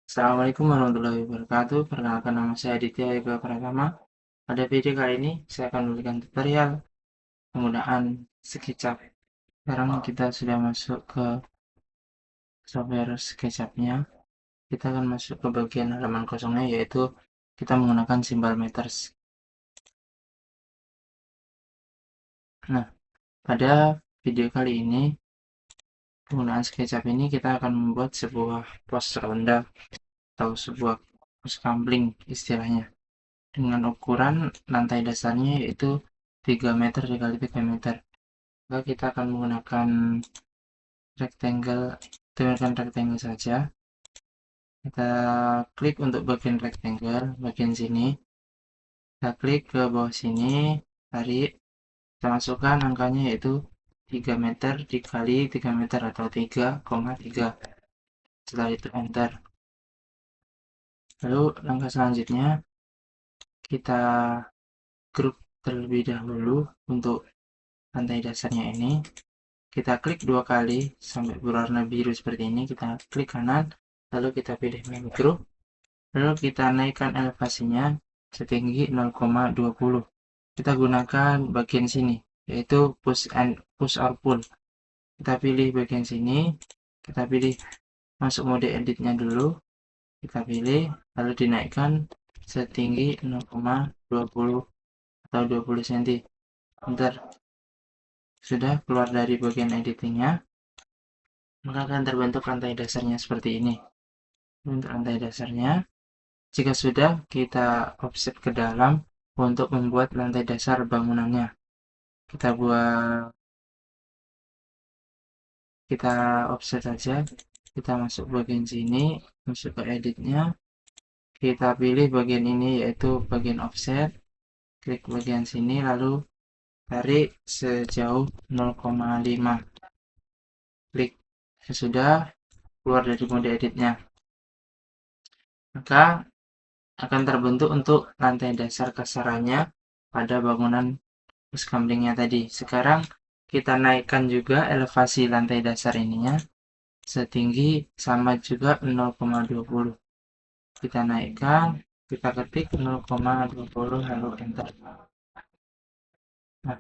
Assalamualaikum warahmatullahi wabarakatuh. Perkenalkan nama saya Aditya Ega Pratama. Pada video kali ini saya akan memberikan tutorial penggunaan SketchUp. Sekarang kita sudah masuk ke software SketchUp-nya. Kita akan masuk ke bagian halaman kosongnya, yaitu kita menggunakan simbol meters. Nah, pada video kali ini penggunaan SketchUp ini kita akan membuat sebuah pos ronda atau sebuah pos kampling istilahnya, dengan ukuran lantai dasarnya yaitu 3 meter dikali 3 meter. Maka kita akan menggunakan rectangle, dengan rectangle saja. Kita klik untuk bagian rectangle, bagian sini. Kita klik ke bawah sini, tarik, kita masukkan angkanya yaitu 3 meter dikali 3 meter atau 3,3. Setelah itu enter. Lalu langkah selanjutnya kita grup terlebih dahulu untuk lantai dasarnya ini. Kita klik dua kali sampai berwarna biru seperti ini. Kita klik kanan, lalu kita pilih main group, lalu kita naikkan elevasinya setinggi 0,20. Kita gunakan bagian sini, yaitu push or pull. Kita pilih bagian sini, kita pilih masuk mode editnya dulu, kita pilih, lalu dinaikkan setinggi 0,20 atau 20 cm. Enter. Sudah keluar dari bagian editingnya, maka akan terbentuk lantai dasarnya seperti ini. Untuk lantai dasarnya, jika sudah, kita offset ke dalam untuk membuat lantai dasar bangunannya. Kita offset saja, kita masuk bagian sini, masuk ke editnya, kita pilih bagian ini yaitu bagian offset, klik bagian sini, lalu tarik sejauh 0,5. Klik. Sesudah, keluar dari mode editnya. Maka akan terbentuk untuk lantai dasar kasarannya pada bangunan puskamplingnya tadi. Sekarang kita naikkan juga elevasi lantai dasar ininya setinggi sama juga 0,20. Kita naikkan, kita ketik 0,20 lalu enter. Nah,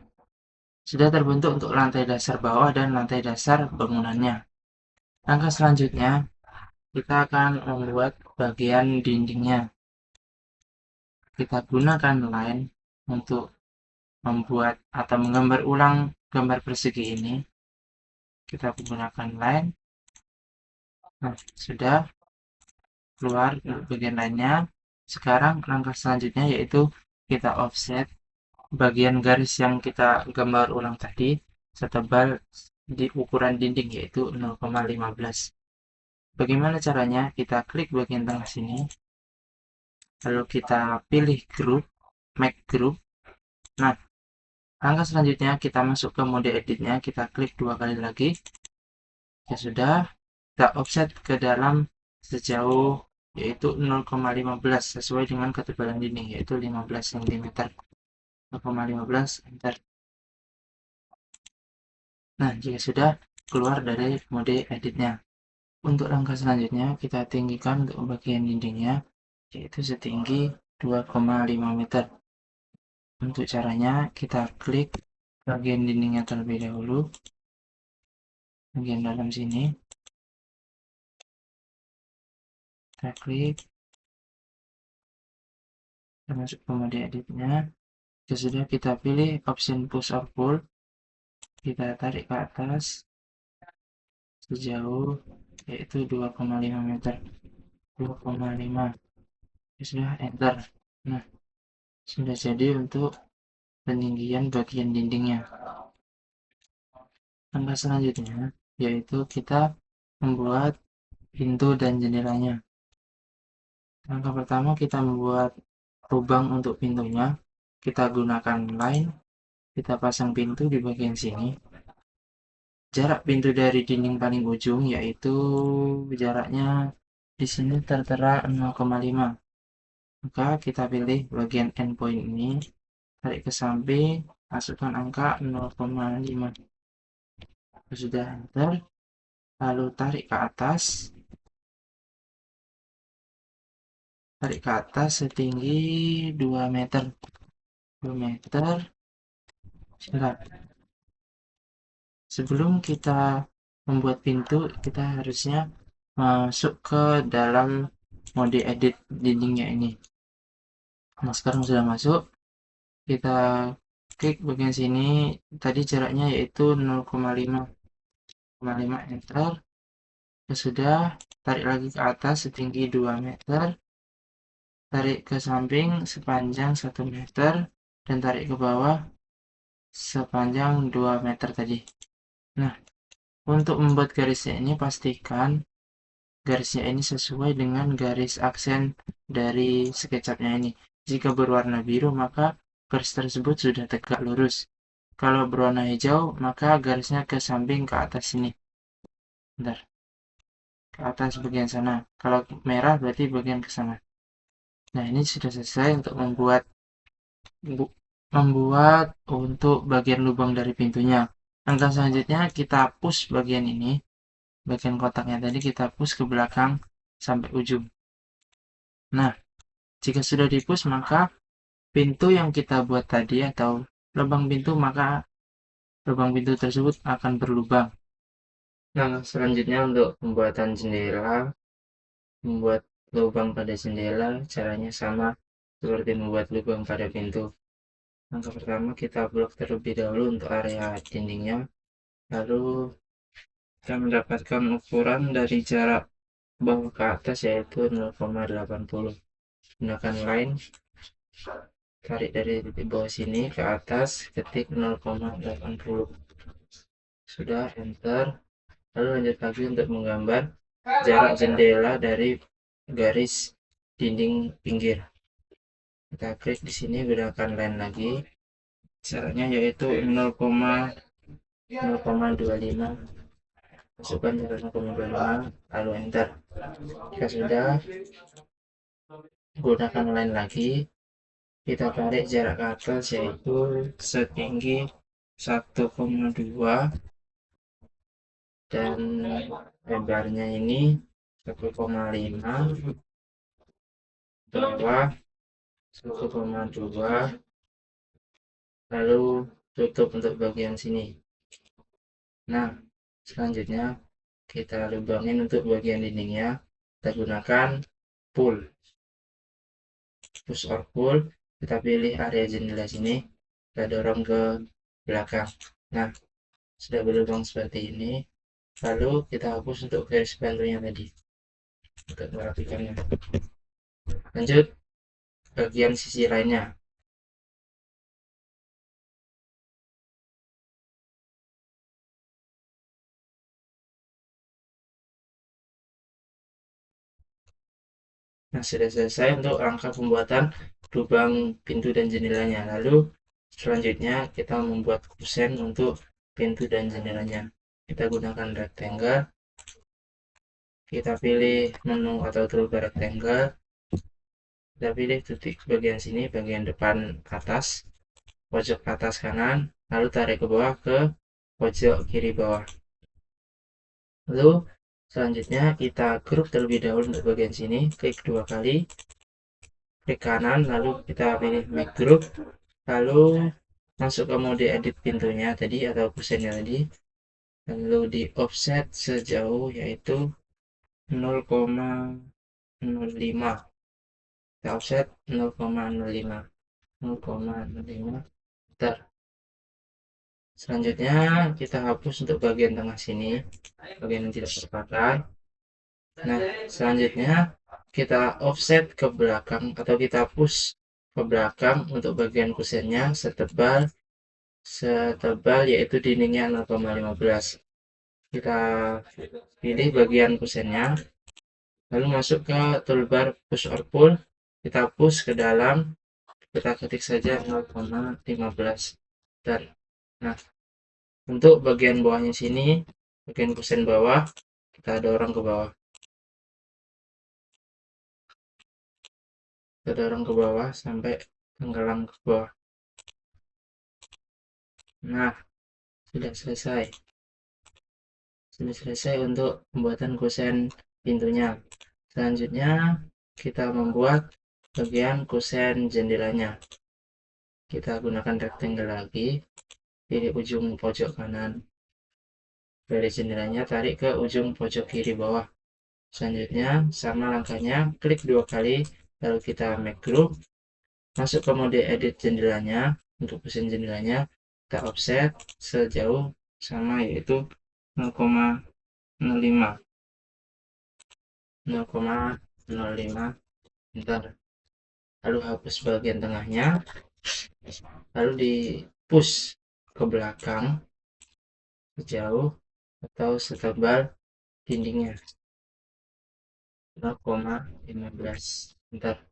sudah terbentuk untuk lantai dasar bawah dan lantai dasar bangunannya. Langkah selanjutnya, kita akan membuat bagian dindingnya. Kita gunakan line untuk membuat atau menggambar ulang gambar persegi ini. Kita menggunakan line. Nah, sudah keluar untuk bagian lainnya. Sekarang langkah selanjutnya yaitu kita offset bagian garis yang kita gambar ulang tadi setebal di ukuran dinding yaitu 0,15. Bagaimana caranya? Kita klik bagian tengah sini, lalu kita pilih group, make group. Nah, langkah selanjutnya kita masuk ke mode editnya, kita klik dua kali lagi. Ya sudah, kita offset ke dalam sejauh yaitu 0,15 sesuai dengan ketebalan dinding yaitu 15 cm. 0,15 enter. Nah, jika sudah keluar dari mode editnya. Untuk langkah selanjutnya kita tinggikan untuk bagian dindingnya yaitu setinggi 2,5 meter. Untuk caranya kita klik bagian dindingnya terlebih dahulu, bagian dalam sini. Kita klik, kita masuk ke mode editnya. Sesudah kita pilih option push or pull, kita tarik ke atas sejauh yaitu 2,5 meter. 2,5. Sudah enter. Nah, sudah jadi untuk peninggian bagian dindingnya. Langkah selanjutnya yaitu kita membuat pintu dan jendelanya. Langkah pertama kita membuat lubang untuk pintunya. Kita gunakan line, kita pasang pintu di bagian sini. Jarak pintu dari dinding paling ujung yaitu jaraknya di sini tertera 0,5. Maka kita pilih bagian endpoint ini, tarik ke samping, masukkan angka 0,5. Sudah enter, lalu tarik ke atas, tarik ke atas setinggi 2 meter. 2 meter. Siap. Sebelum kita membuat pintu, kita harusnya masuk ke dalam mode edit dindingnya ini. Nah, sekarang sudah masuk. Kita klik bagian sini. Tadi jaraknya yaitu 0,5. 0,5 enter. Sudah, tarik lagi ke atas setinggi 2 meter. Tarik ke samping sepanjang 1 meter. Dan tarik ke bawah sepanjang 2 meter tadi. Nah, untuk membuat garisnya ini pastikan garisnya ini sesuai dengan garis aksen dari SketchUp-nya ini. Jika berwarna biru, maka garis tersebut sudah tegak lurus. Kalau berwarna hijau, maka garisnya ke samping ke atas sini. Bentar, ke atas bagian sana. Kalau merah berarti bagian ke sana. Nah, ini sudah selesai untuk membuat untuk bagian lubang dari pintunya. Langkah selanjutnya kita push bagian ini. Bagian kotaknya tadi kita push ke belakang sampai ujung. Nah, jika sudah di-push, maka pintu yang kita buat tadi atau lubang pintu, maka lubang pintu tersebut akan berlubang. Nah, selanjutnya untuk pembuatan jendela, membuat lubang pada jendela, caranya sama seperti membuat lubang pada pintu. Langkah pertama kita blok terlebih dahulu untuk area dindingnya, lalu kita mendapatkan ukuran dari jarak bawah ke atas yaitu 0,80. Gunakan line, tarik dari titik bawah sini ke atas, ketik 0,80. Sudah, enter. Lalu lanjut lagi untuk menggambar jarak jendela dari garis dinding pinggir. Kita klik di sini, gunakan line lagi. Jaraknya yaitu 0,25. Masukkan jarak 0,25, lalu enter. Jika sudah, gunakan line lagi. Kita tarik jarak ke atas yaitu setinggi 1,2 dan lebarnya ini 1,5, bawah 1,2, lalu tutup untuk bagian sini. Nah, selanjutnya kita lubangin untuk bagian dindingnya. Kita gunakan push or pull. Kita pilih area jendela sini, kita dorong ke belakang. Nah, sudah berlubang seperti ini. Lalu kita hapus untuk garis bantunya tadi untuk merapikannya. Lanjut bagian sisi lainnya. Nah, sudah selesai untuk langkah pembuatan lubang pintu dan jendelanya. Lalu selanjutnya kita membuat kusen untuk pintu dan jendelanya. Kita gunakan rectangle. Kita pilih menu atau toolbar rectangle. Kita pilih titik bagian sini, bagian depan atas, pojok atas kanan, lalu tarik ke bawah ke pojok kiri bawah. Lalu selanjutnya kita grup terlebih dahulu untuk bagian sini, klik 2 kali, klik kanan, lalu kita pilih make group, lalu masuk ke mode edit pintunya tadi atau kusennya tadi, lalu di offset sejauh yaitu 0,05. Kita offset 0,05 meter. Selanjutnya kita hapus untuk bagian tengah sini, bagian yang tidak terpakai. Nah, selanjutnya kita offset ke belakang atau kita push ke belakang untuk bagian kusennya setebal yaitu dindingnya 0,15. Kita pilih bagian kusennya, lalu masuk ke toolbar push or pull, kita push ke dalam, kita ketik saja 0,15. Dan nah, untuk bagian bawahnya sini, bagian kusen bawah, kita dorong ke bawah. Kita dorong ke bawah sampai tenggelam ke bawah. Nah, sudah selesai. Sudah selesai untuk pembuatan kusen pintunya. Selanjutnya, kita membuat bagian kusen jendelanya. Kita gunakan rectangle lagi, pilih ujung pojok kanan dari jendelanya, tarik ke ujung pojok kiri bawah. Selanjutnya sama langkahnya, klik 2 kali, lalu kita make group, masuk ke mode edit jendelanya. Untuk kusen jendelanya kita offset sejauh sama, yaitu 0,05 bentar. Lalu hapus bagian tengahnya, lalu di push ke belakang sejauh atau setebal dindingnya 0,15. Bentar.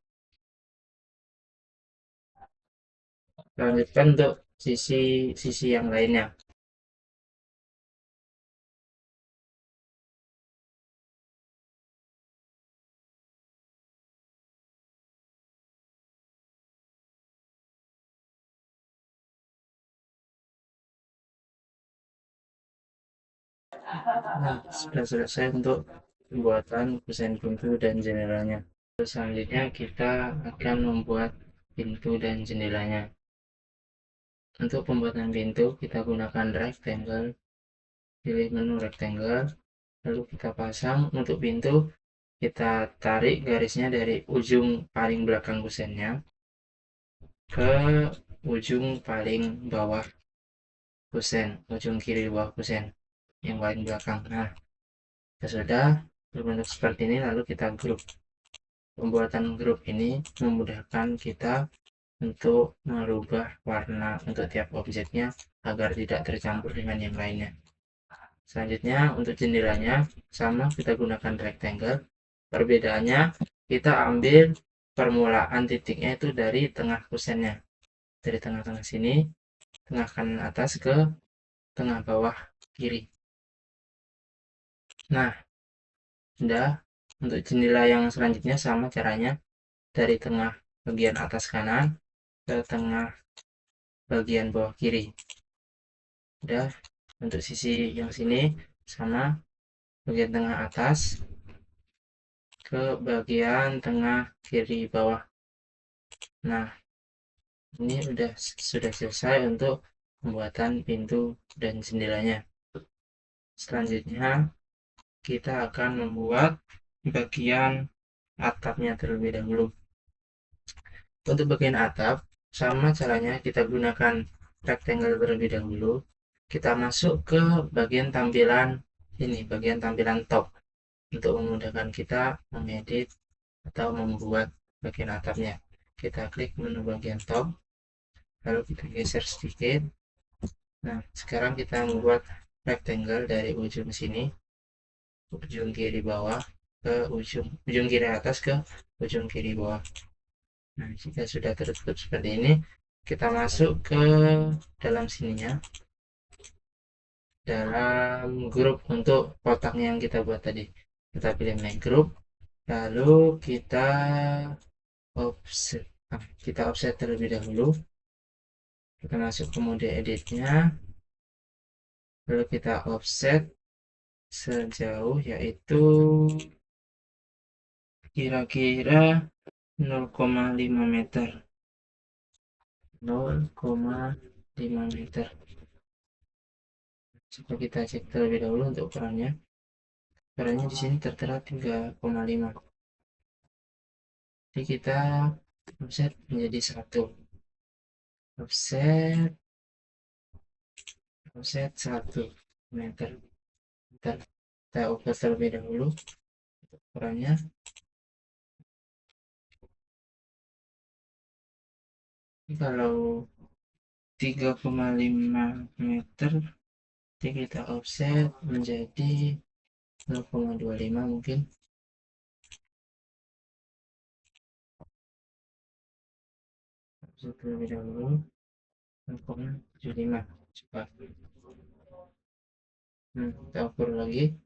Lanjutkan untuk sisi yang lainnya. Nah, sudah selesai untuk pembuatan kusen pintu dan jendelanya. Selanjutnya kita akan membuat pintu dan jendelanya. Untuk pembuatan pintu kita gunakan rectangle, pilih menu rectangle, lalu kita pasang. Untuk pintu kita tarik garisnya dari ujung paling belakang kusennya ke ujung paling bawah kusen, ujung kiri bawah kusen yang paling belakang. Nah, sudah berbentuk seperti ini, lalu kita grup. Pembuatan grup ini memudahkan kita untuk merubah warna untuk tiap objeknya agar tidak tercampur dengan yang lainnya. Selanjutnya untuk jendelanya sama, kita gunakan rectangle. Perbedaannya kita ambil permulaan titiknya itu dari tengah kusennya, dari tengah-tengah sini, tengah kanan atas ke tengah bawah kiri. Nah, sudah. Untuk jendela yang selanjutnya sama caranya, dari tengah bagian atas kanan ke tengah bagian bawah kiri. Udah. Untuk sisi yang sini sama, bagian tengah atas ke bagian tengah kiri bawah. Nah, ini sudah selesai untuk pembuatan pintu dan jendelanya. Selanjutnya kita akan membuat bagian atapnya terlebih dahulu. Untuk bagian atap sama caranya, kita gunakan rectangle terlebih dahulu. Kita masuk ke bagian tampilan ini, bagian tampilan top, untuk memudahkan kita mengedit atau membuat bagian atapnya. Kita klik menu bagian top, lalu kita geser sedikit. Nah, sekarang kita membuat rectangle dari ujung sini, ujung kiri bawah ke ujung kiri atas ke ujung kiri bawah. Nah, jika sudah tertutup seperti ini, kita masuk ke dalam sininya, dalam grup untuk kotaknya yang kita buat tadi. Kita pilih make group, lalu kita offset terlebih dahulu. Kita masuk ke mode editnya, lalu kita offset sejauh, yaitu kira-kira 0,5 meter. 0,5 meter. Coba kita cek terlebih dahulu untuk ukurannya. Ukurannya di sini tertera 3,5. Jadi kita offset menjadi 1. Offset 1 meter. Kita ubah terlebih dahulu untuk ukurannya. Kalau 3,5 meter, jadi kita offset menjadi 0,25 mungkin. Offset terlebih dahulu 0,75. Coba. Kita ukur lagi.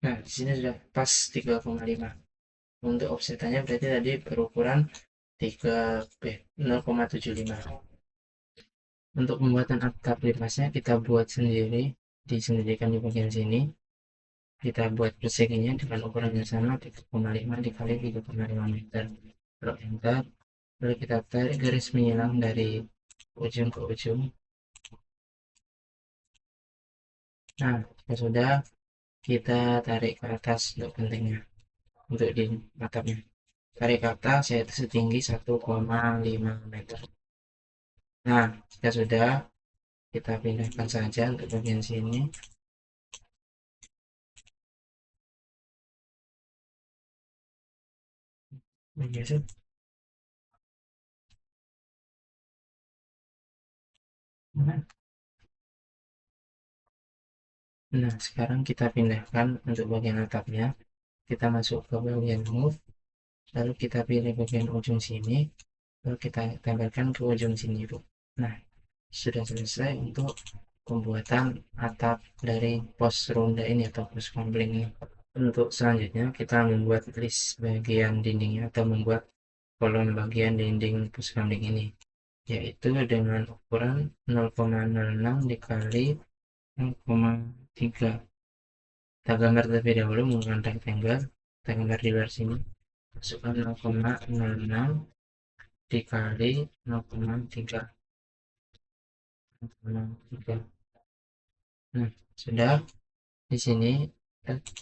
Nah, di sini sudah pas 3,5. Untuk offsetannya berarti tadi berukuran 0,75. Untuk pembuatan atap lipasnya kita buat sendiri, disendirikan di bagian sini. kita buat perseginya dengan ukuran yang sama 3,5 dikali 3,5 meter. Lalu enter, lalu kita tarik garis menyilang dari ujung ke ujung. Nah, jika sudah, kita tarik ke atas untuk pentingnya, untuk di atapnya. Tarik ke atas yaitu setinggi 1,5 meter. Nah, jika sudah, kita pindahkan saja untuk bagian sini. Bergeser. Nah, sekarang kita pindahkan untuk bagian atapnya. Kita masuk ke bagian move, lalu kita pilih bagian ujung sini, lalu kita tempelkan ke ujung sini, Bu. Nah, sudah selesai untuk pembuatan atap dari pos ronda ini atau pos kompling ini. Untuk selanjutnya, kita membuat list bagian dindingnya atau membuat kolom bagian dinding pos kompling ini, yaitu dengan ukuran 0,06 dikali 0,3. Kita gambar terlebih dahulu menggunakan rectangle. Kita gambar di luar sini. Masukkan 0,06 dikali 0,3. Nah, sudah di sini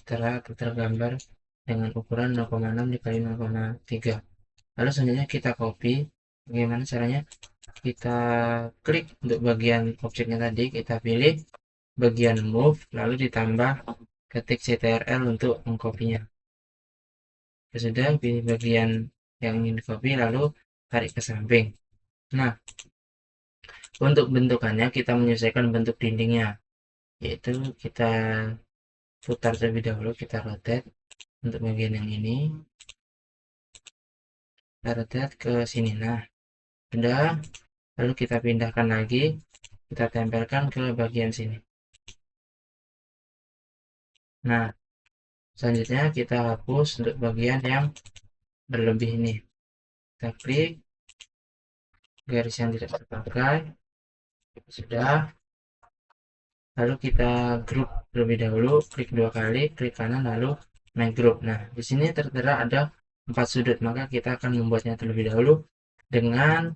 tergambar dengan ukuran 0,6 dikali 0,3. Lalu selanjutnya kita copy. Bagaimana caranya? Kita klik untuk bagian objeknya tadi, kita pilih bagian move, lalu ditambah ketik CTRL untuk mengkopinya. Sudah, pilih bagian yang ingin di copy, lalu tarik ke samping. Nah, untuk bentukannya kita menyesuaikan bentuk dindingnya, yaitu kita putar terlebih dahulu, kita rotate untuk bagian yang ini, kita rotate ke sini. Nah, sudah, lalu kita pindahkan lagi, kita tempelkan ke bagian sini. Nah, selanjutnya kita hapus untuk bagian yang berlebih ini. Kita klik garis yang tidak terpakai, sudah. Lalu kita group terlebih dahulu, klik 2 kali, klik kanan, lalu make group. Nah, di sini tertera ada 4 sudut, maka kita akan membuatnya terlebih dahulu dengan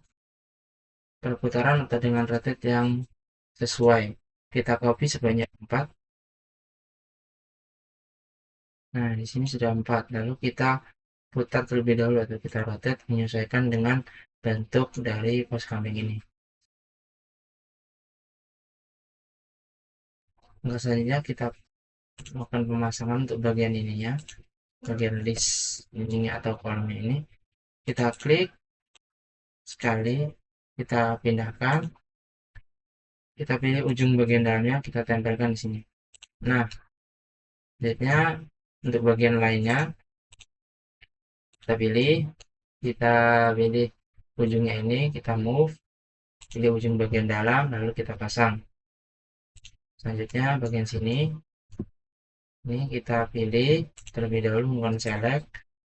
perputaran atau dengan rotate yang sesuai. Kita copy sebanyak 4. Nah, di sini sudah 4. Lalu kita putar terlebih dahulu atau kita rotate menyesuaikan dengan bentuk dari pos kambing ini. Langkah selanjutnya kita melakukan pemasangan untuk bagian ininya, bagian list ininya atau kolomnya ini. Kita klik sekali, kita pindahkan, kita pilih ujung bagian dalamnya, kita tempelkan di sini. Nah, selanjutnya untuk bagian lainnya kita pilih ujungnya ini, kita move, pilih ujung bagian dalam, lalu kita pasang. Selanjutnya bagian sini, ini kita pilih terlebih dahulu menggunakan select,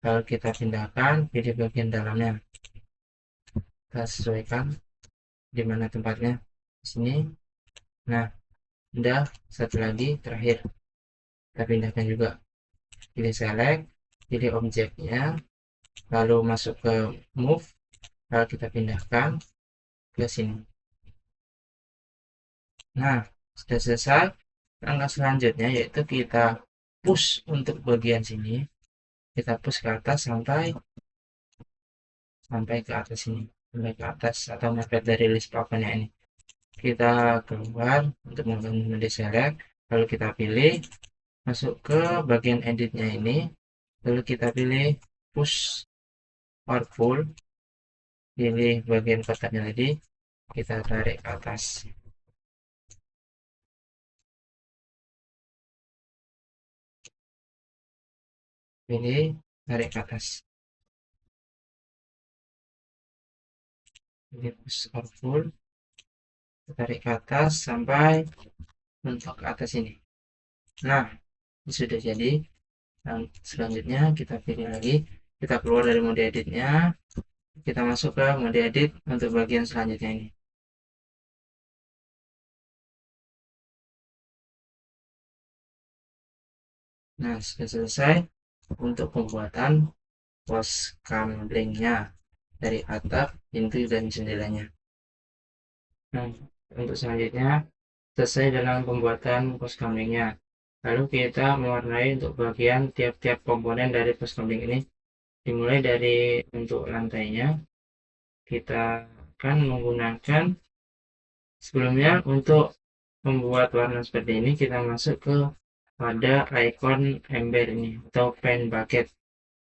lalu kita pindahkan, pilih bagian dalamnya, kita sesuaikan di mana tempatnya, di sini. Nah, udah, satu lagi terakhir kita pindahkan juga, pilih select, pilih objeknya, lalu masuk ke move, lalu kita pindahkan ke sini. Nah, sudah selesai. Langkah selanjutnya yaitu kita push untuk bagian sini, kita push ke atas sampai ke atas sini, sampai ke atas atau mepet dari list papannya ini. Kita keluar untuk menggunakan deselect, lalu kita pilih masuk ke bagian editnya ini, lalu kita pilih push or pull, pilih bagian kotaknya tadi, kita tarik ke atas, pilih tarik ke atas, pilih push or pull, tarik ke atas sampai mentok ke atas ini. Nah, ini sudah jadi. Dan selanjutnya kita pilih lagi, kita keluar dari mode editnya, kita masuk ke mode edit untuk bagian selanjutnya ini. Nah, sudah selesai untuk pembuatan pos kamlingnya dari atap, pintu, dan jendelanya. Nah, untuk selanjutnya selesai dalam pembuatan pos kamlingnya. Lalu kita mewarnai untuk bagian tiap-tiap komponen dari pos kamling ini. Dimulai dari untuk lantainya, kita akan menggunakan sebelumnya untuk membuat warna seperti ini kita masuk ke pada icon ember ini atau paint bucket.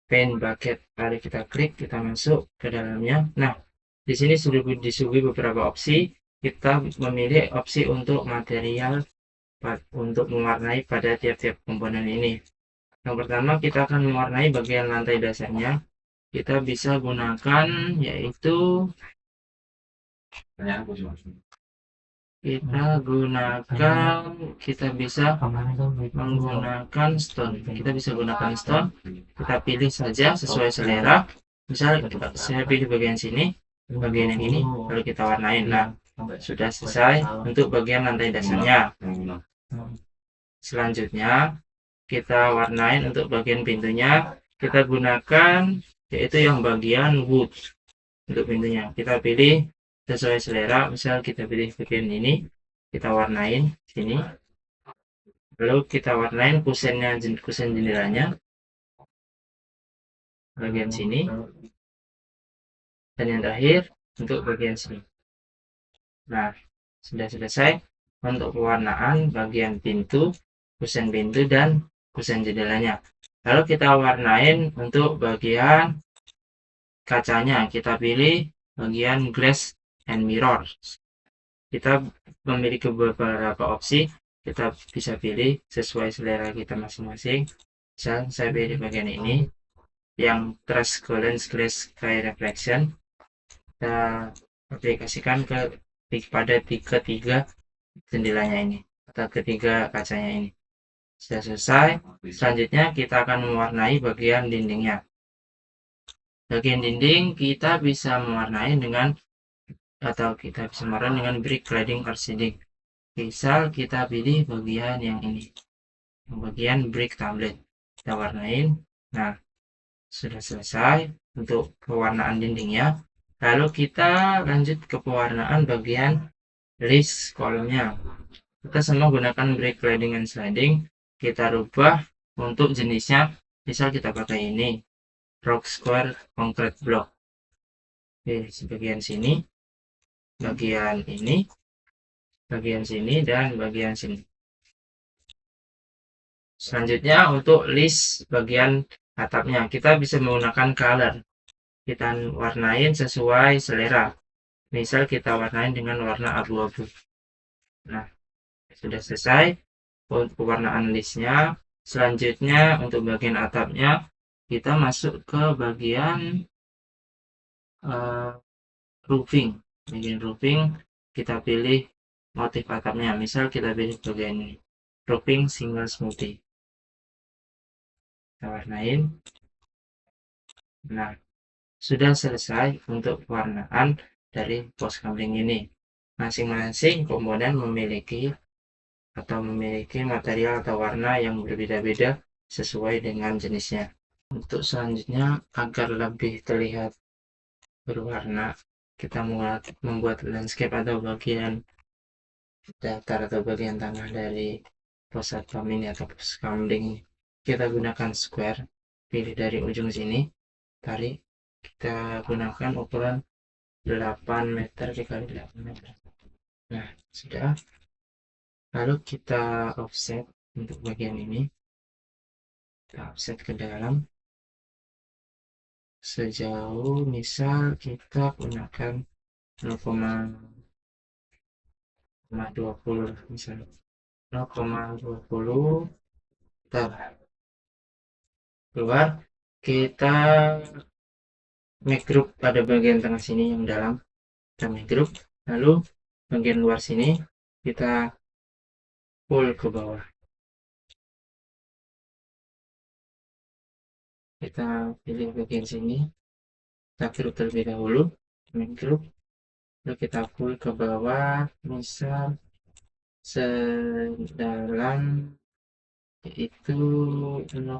Lalu kita klik, kita masuk ke dalamnya. Nah, di sini sudah disuguhi beberapa opsi. Kita memilih opsi untuk material untuk mewarnai pada tiap-tiap komponen ini. Yang pertama kita akan mewarnai bagian lantai dasarnya. Kita bisa gunakan yaitu kita bisa menggunakan stone. Kita bisa gunakan stone. Kita pilih saja sesuai selera. Misal saya pilih bagian sini, bagian yang ini, lalu kita warnain. Nah, sudah selesai untuk bagian lantai dasarnya. Selanjutnya kita warnain untuk bagian pintunya. Kita gunakan yaitu yang bagian wood untuk pintunya. Kita pilih sesuai selera. Misal kita pilih bagian ini, kita warnain sini. Lalu kita warnain kusen jendelanya bagian sini. Dan yang terakhir untuk bagian sini. Nah, sudah selesai untuk pewarnaan bagian pintu, kusen pintu, dan kusen jendelanya. Lalu kita warnain untuk bagian kacanya. Kita pilih bagian glass and mirror. Kita memiliki beberapa opsi. Kita bisa pilih sesuai selera kita masing-masing. Misal saya pilih bagian ini yang transparent glass sky reflection. Kita aplikasikan pada ketiga jendelanya ini atau ketiga kacanya ini. Sudah selesai. Selanjutnya kita akan mewarnai bagian dindingnya. Bagian dinding kita bisa mewarnai dengan brick cladding or shading. Misal kita pilih bagian yang ini, bagian brick tablet. Kita warnain. Nah, sudah selesai untuk pewarnaan dindingnya. Lalu kita lanjut ke pewarnaan bagian list kolomnya. Kita semua gunakan brick cladding and sliding. Kita rubah untuk jenisnya. Misal kita pakai ini, rock square concrete block. Oke, bagian sini, bagian ini, bagian sini, dan bagian sini. Selanjutnya untuk list bagian atapnya, kita bisa menggunakan color. Kita warnain sesuai selera. Misal kita warnain dengan warna abu-abu. Nah, sudah selesai untuk pewarnaan listnya. Selanjutnya untuk bagian atapnya, kita masuk ke bagian roofing. Bagian roofing, kita pilih motif atapnya. Misal kita pilih bagian ini, roofing single smoothie. Kita warnain. Nah, sudah selesai untuk pewarnaan dari pos kamling ini. Masing-masing komponen memiliki material atau warna yang berbeda-beda sesuai dengan jenisnya. Untuk selanjutnya, agar lebih terlihat berwarna, kita membuat landscape atau bagian datar atau bagian tengah dari pos satpam ini atau pos kamling. Kita gunakan square, pilih dari ujung sini, tarik. Kita gunakan ukuran 8 meter dikali 8 meter. Nah, sudah. Lalu kita offset untuk bagian ini. Kita offset ke dalam. Sejauh misal kita gunakan 0,20 misalnya. 0,20 kita keluar. Kita make group pada bagian tengah sini yang dalam. Kita make group. Lalu bagian luar sini kita pull ke bawah. Kita pilih bagian sini, kita group terlebih dahulu, make group, lalu kita pull ke bawah, misal sedalam yaitu 0,30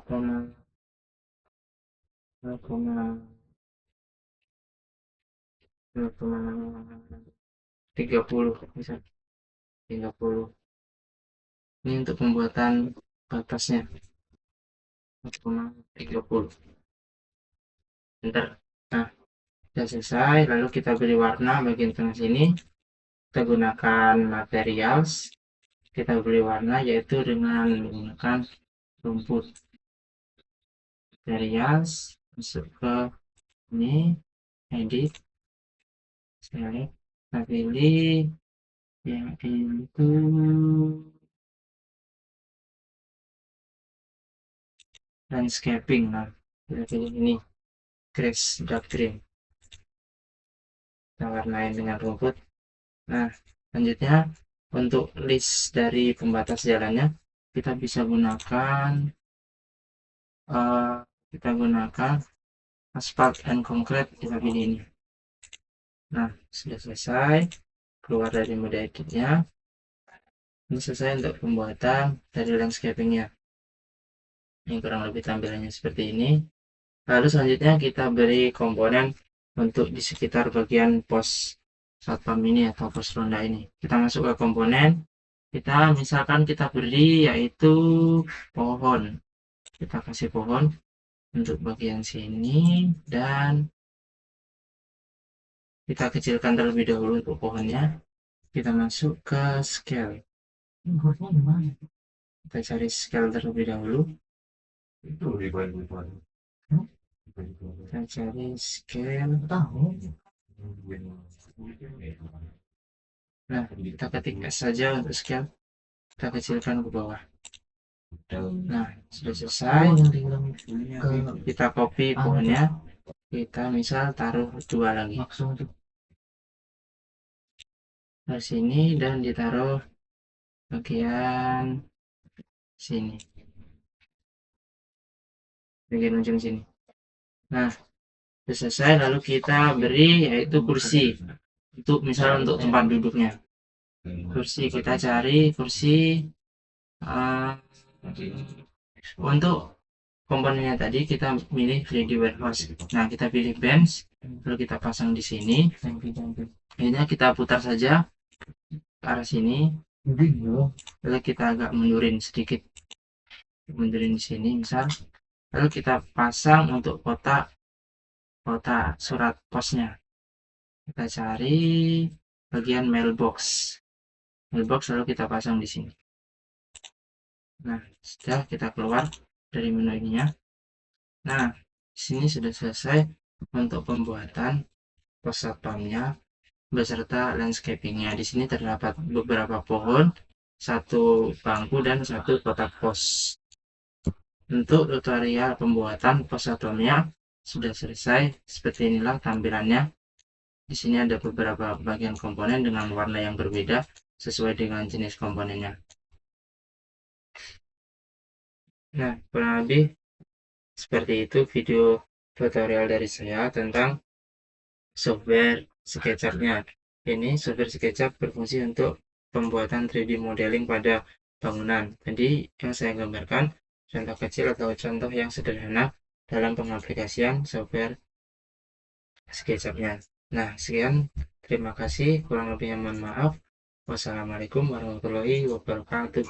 misal 30. Ini untuk pembuatan batasnya 0,30. Bentar. Nah, sudah selesai. Lalu kita beri warna bagian tengah sini. Kita gunakan materials. Kita beri warna yaitu dengan menggunakan rumput. Materials masuk ke ini, edit, select. Kita pilih yaitu landscaping. Nah, kita pilih ini, grass dark green. Kita warnain dengan rumput. Nah, selanjutnya untuk list dari pembatas jalannya kita bisa gunakan kita gunakan asphalt and concrete. Kita pilih ini. Nah, sudah selesai. Keluar dari mode editnya. Ini selesai untuk pembuatan dari landscapingnya. Ini kurang lebih tampilannya seperti ini. Lalu selanjutnya kita beri komponen untuk di sekitar bagian pos satpam ini atau pos ronda ini. Kita masuk ke komponen. Misalkan kita beri yaitu pohon. Kita kasih pohon untuk bagian sini dan kita kecilkan terlebih dahulu untuk pohonnya. Kita masuk ke scale. Kita cari scale terlebih dahulu. Kita cari scale. Nah, kita ketik S saja untuk scale. Kita kecilkan ke bawah. Nah, sudah selesai. Kita copy pohonnya. Kita misal taruh 2 lagi. Dari sini dan ditaruh bagian sini. Bagian ujung sini. Nah, sudah selesai. Lalu kita beri yaitu kursi. Untuk misal untuk tempat duduknya. Kursi kita cari kursi untuk komponennya tadi kita pilih 3D warehouse. Nah, kita pilih bench, lalu kita pasang di sini. Akhirnya kita putar saja ke arah sini. Lalu kita agak mundurin sedikit, mundurin di sini misal. Lalu kita pasang untuk kotak surat posnya. Kita cari bagian mailbox, lalu kita pasang di sini. Nah, sudah kita keluar dari menu ininya. Nah, sini sudah selesai untuk pembuatan pos satpamnya beserta landscapingnya. Di sini terdapat beberapa pohon, 1 bangku dan 1 kotak pos. Untuk tutorial pembuatan pos satpamnya sudah selesai. Seperti inilah tampilannya. Di sini ada beberapa bagian komponen dengan warna yang berbeda sesuai dengan jenis komponennya. Nah, kurang lebih seperti itu video tutorial dari saya tentang software SketchUp-nya. Ini software SketchUp berfungsi untuk pembuatan 3D modeling pada bangunan. Jadi yang saya gambarkan contoh kecil atau contoh yang sederhana dalam pengaplikasian software SketchUp-nya. Nah, sekian. Terima kasih. Kurang lebihnya mohon maaf. Wassalamualaikum warahmatullahi wabarakatuh.